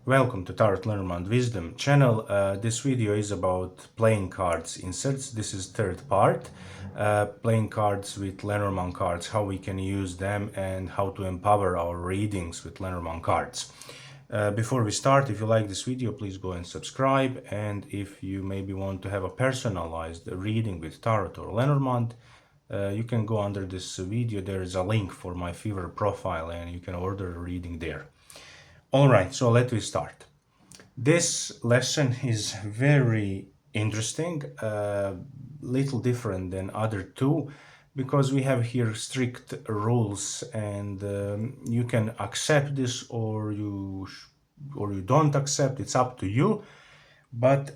Welcome to Tarot Lenormand Wisdom channel. This video is about playing cards inserts. This is third part. Playing cards with Lenormand cards, how we can use them and how to empower our readings with Lenormand cards. Before we start, if you like this video, please go and subscribe. And if you maybe want to have a personalized reading with Tarot or Lenormand, you can go under this video. There is a link for my Fiverr profile and you can order a reading there. Alright, so let me start. This lesson is very interesting, little different than other two, because we have here strict rules and you can accept this or you don't accept, it's up to you. But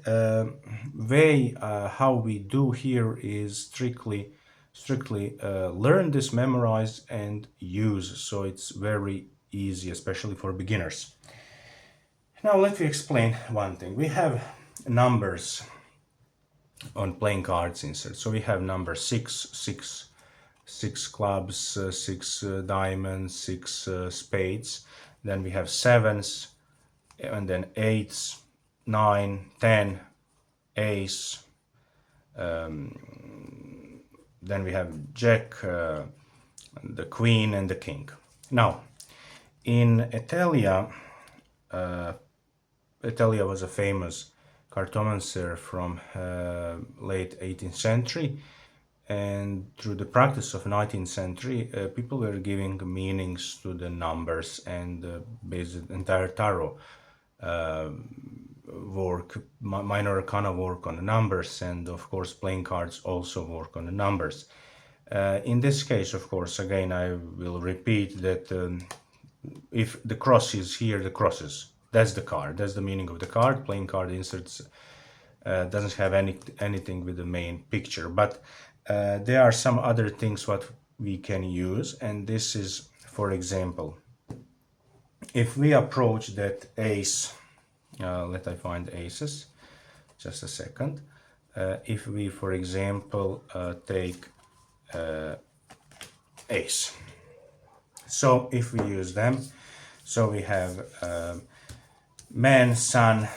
way how we do here is strictly learn this, memorize and use, so it's very easy, especially for beginners. Now let me explain one thing. We have numbers on playing cards insert. So we have number 6 clubs, 6 diamonds, 6 spades. Then we have sevens, and then eights, 9, 10, ace. Then we have jack, the queen and the king. Now, in Italia, Italia was a famous cartomancer from late 18th century, and through the practice of 19th century, people were giving meanings to the numbers and based entire tarot work, minor arcana work on the numbers, and of course playing cards also work on the numbers. In this case, of course, again I will repeat that if the cross is here, the crosses, that's the card, that's the meaning of the card. Playing card inserts doesn't have anything with the main picture, but there are some other things what we can use, and this is, for example, if we approach that ace, let I find aces, just a second. If we, for example, take ace, so if we use them, so we have man, sun,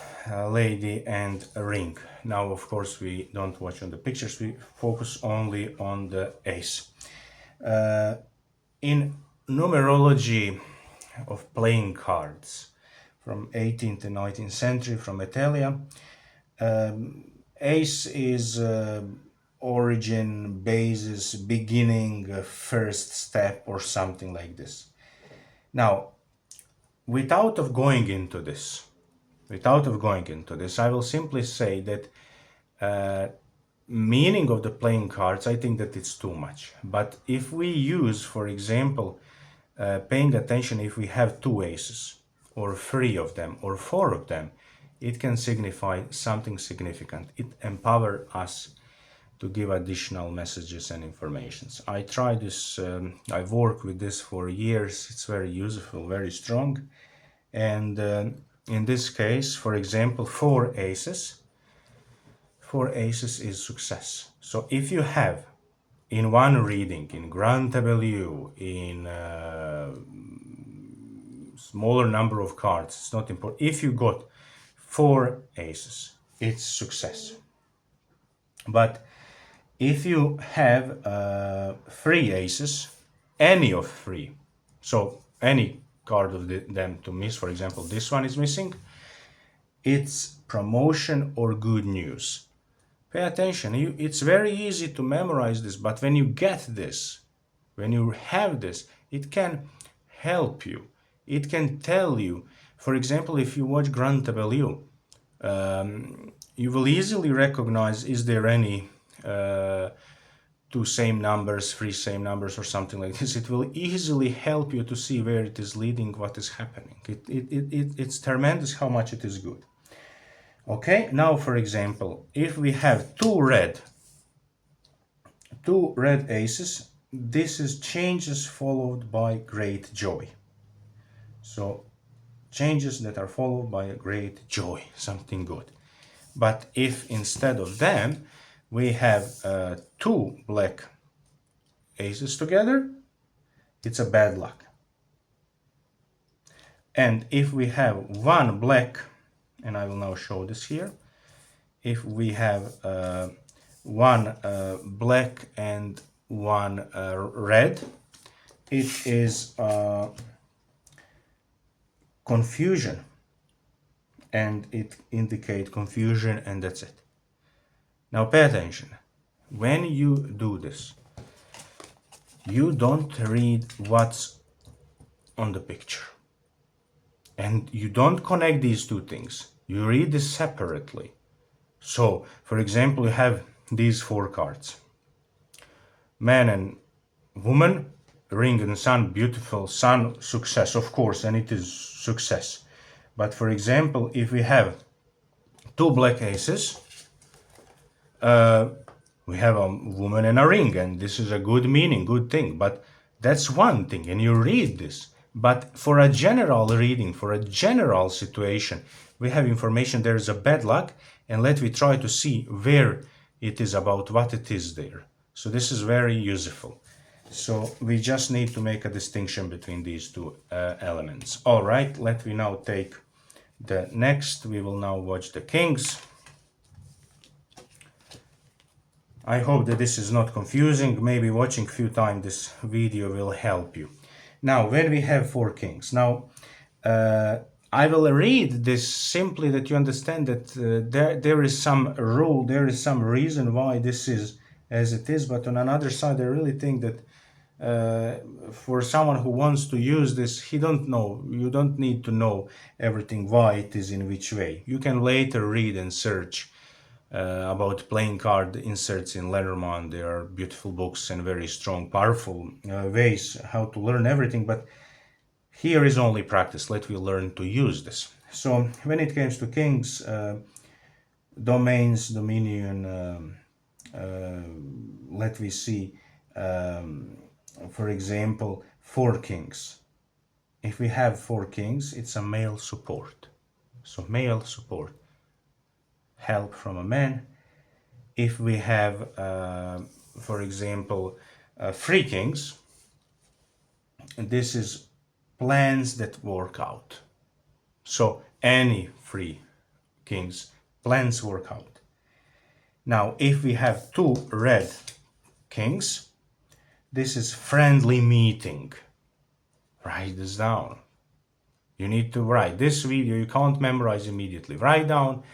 lady and a ring. Now of course we don't watch on the pictures, we focus only on the ace. In numerology of playing cards from 18th and 19th century from Italia, ace is origin, basis, beginning, first step or something like this. Now, without going into this, I will simply say that meaning of the playing cards, I think that it's too much. But if we use, for example, paying attention, if we have 2 aces or 3 of them or 4 of them, it can signify something significant. It empowers us to give additional messages and informations. I try this, I work with this for years. It's very useful, very strong. And in this case, for example, 4 aces is success. So if you have in one reading, in grand tableau, in smaller number of cards, it's not important. If you got 4 aces, it's success. But if you have 3 aces, any of 3, so any card of them to miss, for example this one is missing, it's promotion or good news. Pay attention, it's very easy to memorize this, but when you get this, when you have this, it can help you, it can tell you. For example, if you watch grand tableau, you will easily recognize, is there any 2 same numbers, 3 same numbers or something like this. It will easily help you to see where it is leading, what is happening. It's tremendous how much it is good. Okay, now for example, if we have 2 red aces, this is changes followed by great joy. So changes that are followed by a great joy, something good. But if instead of them we have 2 black aces together, it's a bad luck. And if we have one black, and I will now show this here, if we have one black and one red, it is confusion, and it indicates confusion, and that's it. Now pay attention. When you do this, you don't read what's on the picture, and you don't connect these two things. You read this separately. So, for example, you have these four cards: man and woman, ring and sun, beautiful, sun, success, of course, and it is success. But for example, if we have two black aces, we have a woman and a ring, and this is a good meaning, good thing. But that's one thing, and you read this. But for a general reading, for a general situation, we have information there is a bad luck, and let me try to see where it is about, what it is there. So this is very useful. So we just need to make a distinction between these two elements. All right, let me now take the next. We will now watch the kings. I hope that this is not confusing. Maybe watching a few times this video will help you. Now, when we have four kings, now I will read this simply that you understand that there is some rule, there is some reason why this is as it is. But on another side, I really think that for someone who wants to use this, you don't need to know everything, why it is in which way. You can later read and search about playing card inserts in Lenormand. There are beautiful books and very strong, powerful ways how to learn everything, but here is only practice. Let me learn to use this. So when it comes to kings, domains, dominion, let me see, for example, four kings. If we have four kings, it's a male support. So male support, help from a man. If we have, for example, three kings, this is plans that work out. So any three kings, plans work out. Now, if we have two red kings, this is friendly meeting. Write this down. You need to write this video. You can't memorize immediately. Write down.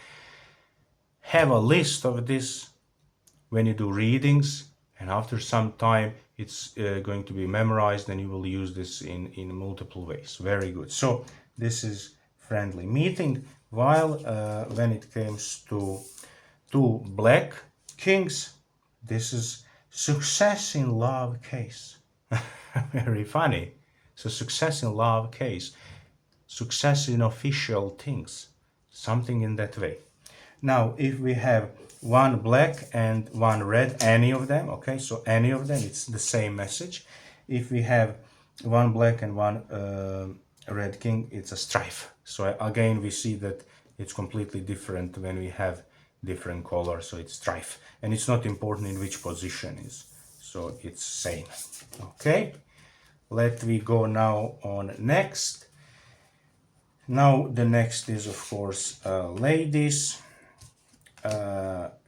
Have a list of this when you do readings, and after some time it's going to be memorized, and you will use this in multiple ways. Very good. So this is friendly meeting. While when it comes to two black kings, this is success in love case. Very funny. So success in love case, success in official things, something in that way. Now, if we have one black and one red, any of them, okay, so any of them, it's the same message. If we have one black and one red king, it's a strife. So again, we see that it's completely different when we have different colors, so it's strife. And it's not important in which position is, so it's same. Okay, let me go now on next. Now the next is, of course, ladies.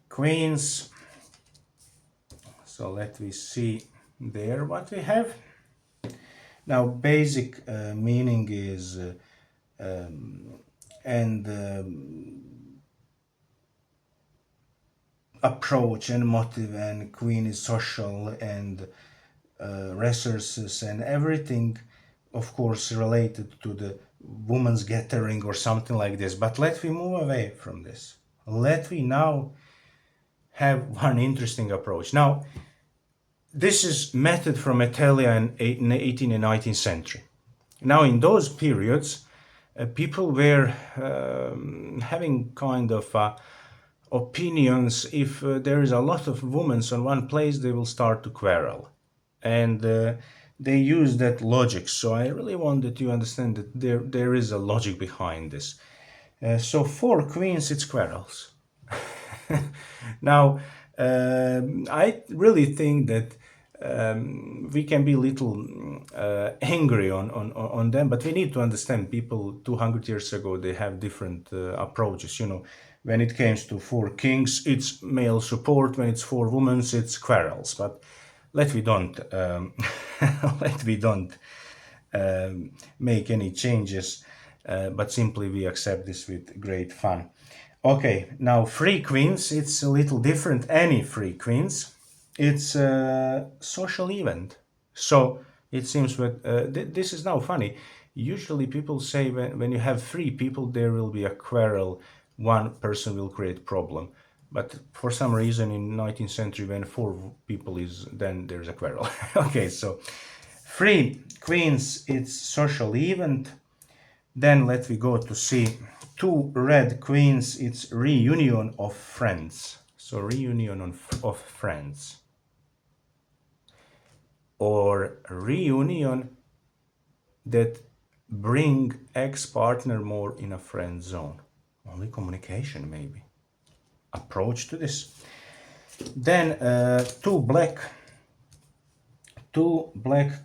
Queens. So let me see there what we have. Now basic meaning is approach and motive, and queen is social and resources and everything, of course, related to the woman's gathering or something like this. But let me move away from this. Let me now have one interesting approach. Now, this is method from Italia in 18th and 19th century. Now, in those periods, people were having kind of opinions. If there is a lot of women on one place, they will start to quarrel. And they use that logic. So I really wanted you to understand that there is a logic behind this. So for queens, it's quarrels. Now, I really think that we can be a little angry on them, but we need to understand people 200 years ago, they have different approaches. You know, when it comes to four kings, it's male support. When it's four women, it's quarrels. But let we don't let we don't make any changes, but simply we accept this with great fun. Okay, now free queens, it's a little different. Any free queens, it's a social event. So it seems that this is now funny. Usually people say when you have three people, there will be a quarrel. One person will create problem. But for some reason in 19th century, when four people is, then there's a quarrel. Okay, so free queens, it's social event. Then let we go to see two red queens. It's reunion of friends. So reunion of friends. Or reunion that bring ex-partner more in a friend zone. Only communication maybe. Approach to this. Then two black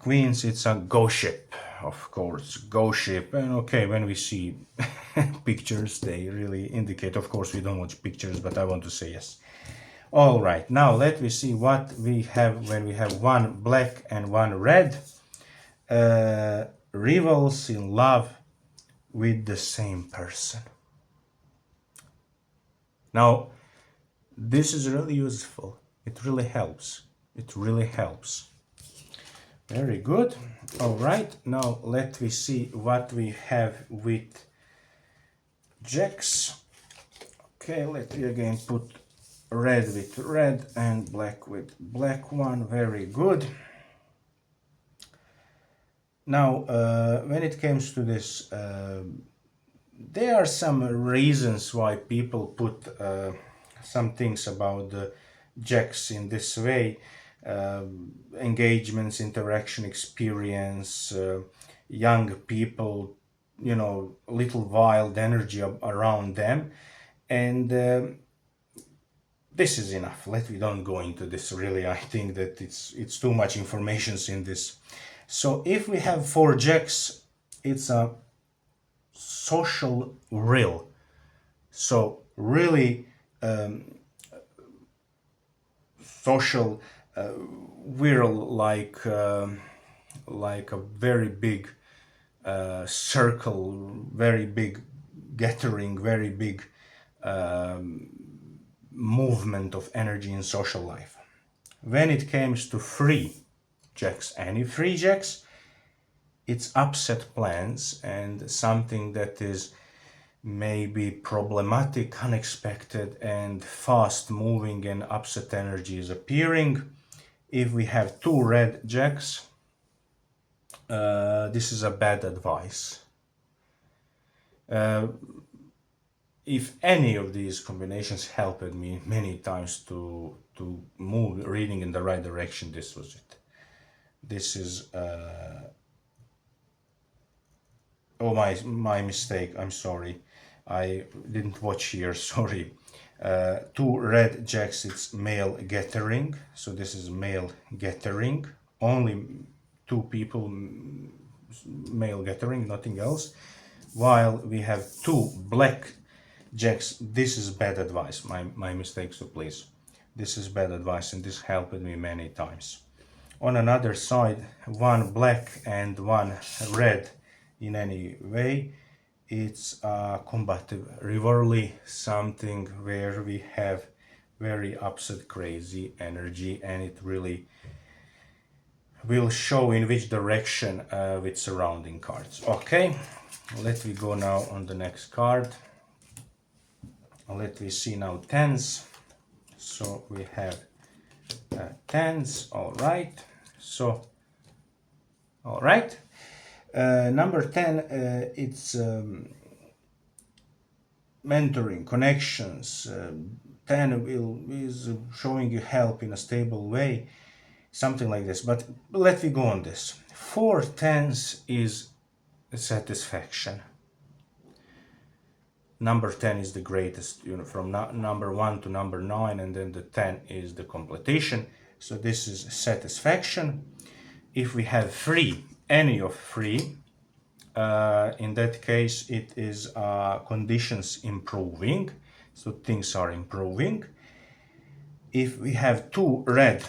queens, it's a go ship, of course, go ship. And okay, when we see pictures, they really indicate, of course, we don't watch pictures, but I want to say yes. All right, now let me see what we have when we have one black and one red. Rivals in love with the same person. Now, this is really useful. It really helps. It really helps. Very good. All right, now let me see what we have with jacks. Okay, let me again put red with red and black with black one. Very good. Now, when it comes to this, there are some reasons why people put some things about the jacks in this way. Engagements, interaction, experience, young people, you know, little wild energy around them. And this is enough. Let me don't go into this really. I think that it's too much information in this. So if we have four jacks, it's a social reel. So really social whirl, like a very big circle, very big gathering, very big movement of energy in social life. When it comes to free jacks, any free jacks, it's upset plans and something that is maybe problematic, unexpected, and fast moving, and upset energy is appearing. If we have two red jacks, this is a bad advice. If any of these combinations helped me many times to move reading in the right direction, this was it. This is oh, my mistake, I'm sorry, I didn't watch here, sorry. Two red jacks, it's male gathering, so this is male gathering, only two people, male gathering, nothing else. While we have two black jacks, this is bad advice, my mistake, so please, this is bad advice, and this helped me many times. On another side, one black and one red, in any way, it's a combative rivalry, something where we have very upset, crazy energy, and it really will show in which direction with surrounding cards. Okay, let me go now on the next card. Let me see now tens. So we have tens. All right, so all right, number 10, it's mentoring, connections. 10 is showing you help in a stable way, something like this. But let me go on this. 4 tens is satisfaction. Number 10 is the greatest, you know, from number 1 to number 9, and then the 10 is the completion. So this is satisfaction. If we have free, any of free, in that case it is conditions improving, so things are improving. If we have two red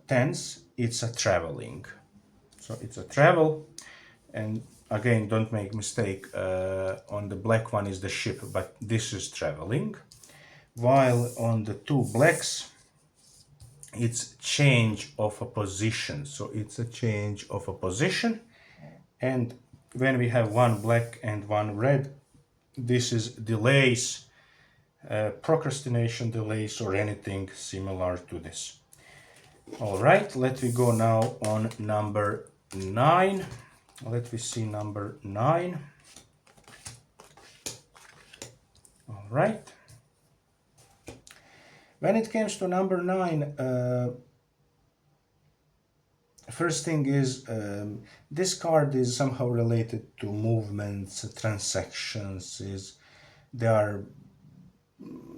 tens, it's a traveling. So it's a travel, and again, don't make mistake, on the black one is the ship, but this is traveling. While on the two blacks, it's change of a position. So it's a change of a position. And when we have one black and one red, this is delays, procrastination delays, or anything similar to this. All right, let me go now on number 9. Let me see number 9. All right. When it comes to number 9, first thing is this card is somehow related to movements, transactions. They are,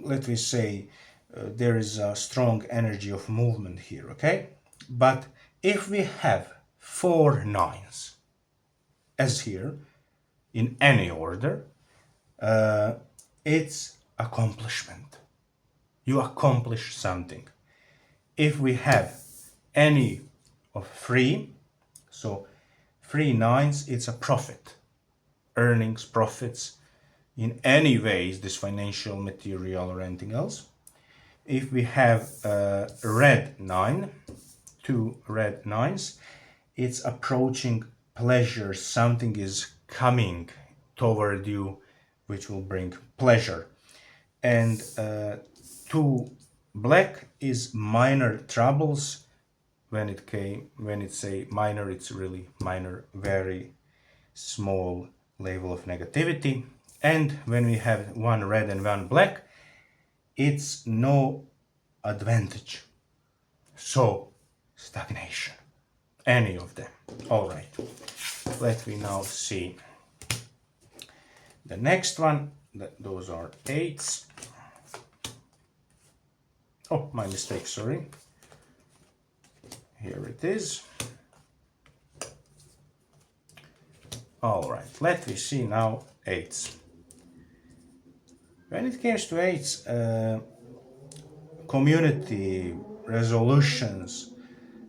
let me say, there is a strong energy of movement here, okay? But if we have 4 nines, as here, in any order, it's accomplishment. You accomplish something. If we have any of 3, so 3 nines, it's a profit. Earnings, profits, in any ways, this financial, material, or anything else. If we have a red 9, 2 red nines, it's approaching pleasure. Something is coming toward you which will bring pleasure. And 2 black is minor troubles. When it say minor, it's really minor, very small level of negativity. And when we have 1 red and 1 black, it's no advantage. So stagnation, any of them. All right, let me now see the next one. Those are 8s. Oh, my mistake, sorry. Here it is. All right, let me see now 8s. When it comes to 8s, community resolutions,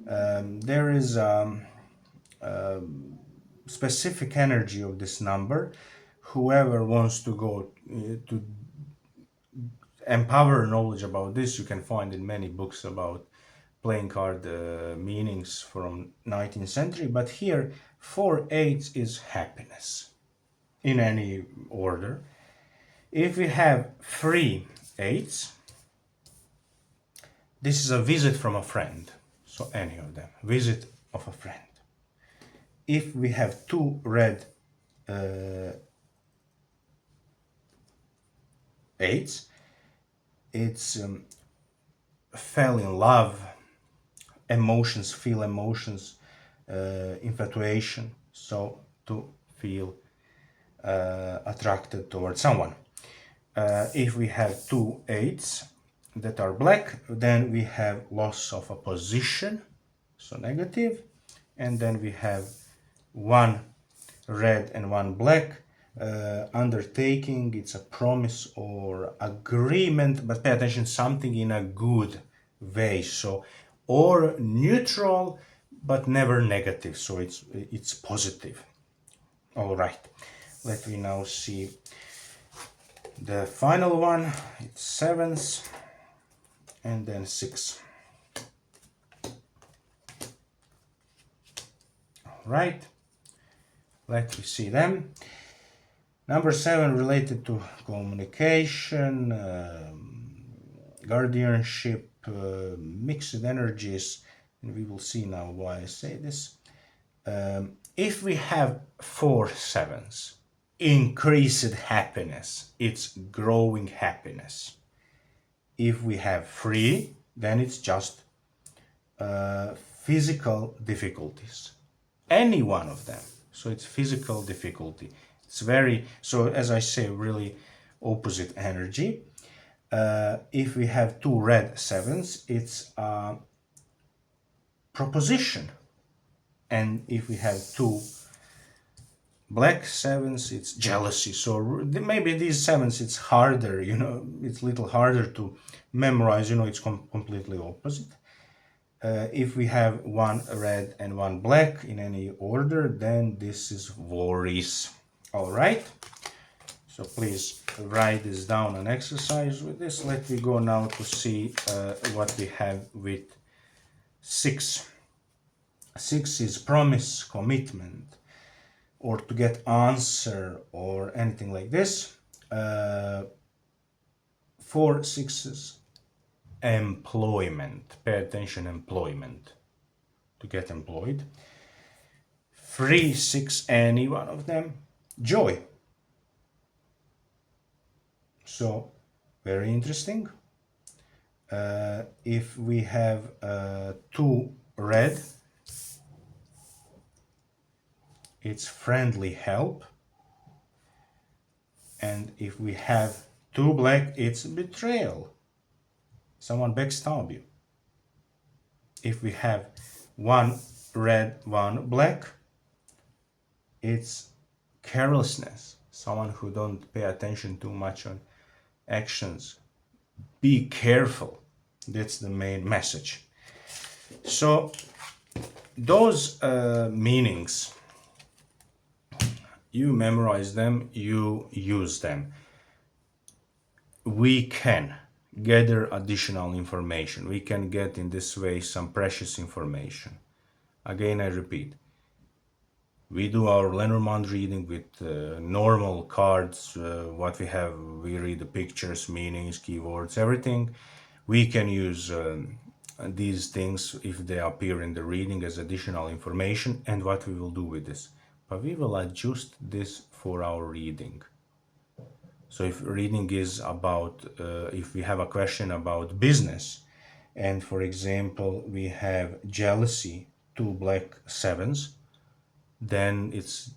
there is specific energy of this number. Whoever wants to go to empower knowledge about this, you can find in many books about playing card meanings from 19th century. But here 4 8s is happiness in any order. If we have 3 8s, this is a visit from a friend. So any of them, visit of a friend. If we have 2 red 8s, it's fell in love, emotions, feel emotions, infatuation, so to feel attracted towards someone. If we have 2 8s that are black, then we have loss of a position, so negative. And then we have 1 red and 1 black, undertaking, it's a promise or agreement, but pay attention, something in a good way, so, or neutral but never negative, so it's positive. All right, let me now see the final one. It's 7s and then 6. All right, let me see them. Number 7 related to communication, guardianship, mixed energies, and we will see now why I say this. If we have 4 7s, increased happiness, it's growing happiness. If we have 3, then it's just physical difficulties, any one of them, so it's physical difficulty. It's very, so as I say, really opposite energy. If we have two red sevens, it's a proposition. And if we have two black sevens, it's jealousy. So maybe these sevens, it's harder, it's a little harder to memorize, it's completely opposite. If we have one red and one black in any order, then this is worries. All right. So please write this down and exercise with this. Let me go now to see what we have with 6. 6 is promise, commitment, or to get answer or anything like this. 4, 6 is employment. Pay attention, employment. To get employed. 3, 6, any one of them. Joy. So, very interesting. If we have 2 red, it's friendly help. And if we have 2 black, it's betrayal. Someone backstab you. If we have 1 red, 1 black, it's carelessness. Someone who don't pay attention too much on actions. Be careful. That's the main message. So those meanings, you memorize them, you use them. We can gather additional information. We can get in this way some precious information. Again, I repeat, we do our Lenormand reading with normal cards, what we have, we read the pictures, meanings, keywords, everything. We can use these things if they appear in the reading as additional information, and what we will do with this. But we will adjust this for our reading. So if reading is about, if we have a question about business, and for example, we have jealousy, 2 black sevens, then it's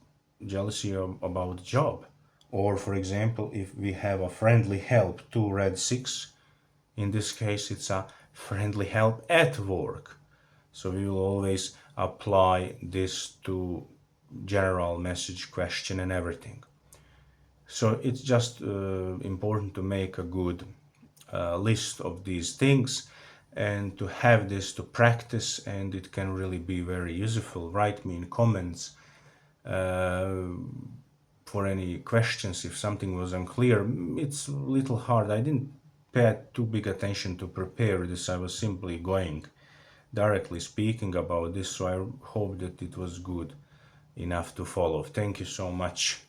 jealousy about job. Or for example, if we have a friendly help, 2 red 6, in this case it's a friendly help at work. So we will always apply this to general message, question, and everything. So it's just important to make a good list of these things and to have this to practice, and it can really be very useful. Write me in comments for any questions if something was unclear. It's a little hard. I didn't pay too big attention to prepare this. I was simply going directly speaking about this, so I hope that it was good enough to follow. Thank you so much.